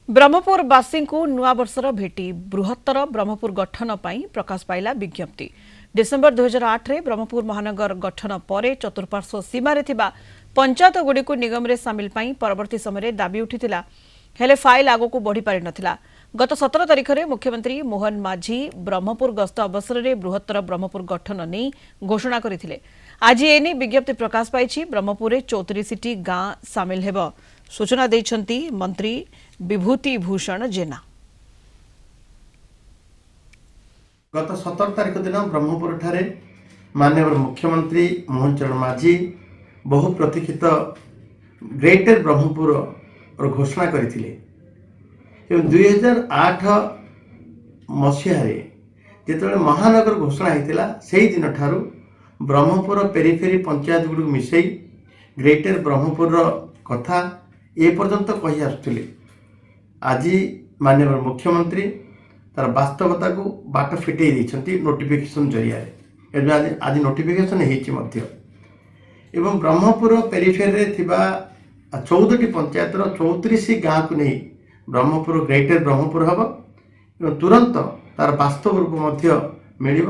ब्रह्मपुरवासी नुआ वर्षर भेटी बृहत्तर ब्रह्मपुर गठन पर प्रकाश पाइला विज्ञप्ति। डिसेम्बर 2008 रे ब्रह्मपुर महानगर गठन पर चतुर्पार्श्व सीमार पंचायत गुड़ी निगम रे सामिल पाई परवर्ती समय दाबी उठिथिला, हेले फाइल आगो बढ़ी पारि नथिला। गत 17 तारिख में मुख्यमंत्री मोहन माझी ब्रह्मपुर गस्त अवसर में बृहत्तर ब्रह्मपुर गठन नहीं घोषणा करथिले। आज एने विज्ञप्ति प्रकाश पाई। ब्रह्मपुर 34टी गाँ सामिल हेब सूचना दैछंती मंत्री विभूति भूषण जेना। गत 17 तारिख दिन ब्रह्मपुर ठारे माननीय मुख्यमंत्री मोहन चरण माझी बहु प्रतीक्षित ग्रेटर ब्रह्मपुर घोषणा करथिले। 2008 मसीह जिते महानगर घोषणा होता से दिन ठारू ब्रह्मपुर पेरीफेरी पंचायत गुड़ मिसई ग्रेटर ब्रह्मपुर कथा ए पर्यंत कही आसुले। आज माननीय मुख्यमंत्री तार वास्तवता को बाट फिटे नोटिफिकेशन जरिया आज नोटिफिकेशन एवं ब्रह्मपुर पेरीफेरी थिबा 14टी पंचायत 34 गाँ को नहीं ब्रह्मपुर ग्रेटर ब्रह्मपुर हम तुरंत तार वास्तव रूप मिल।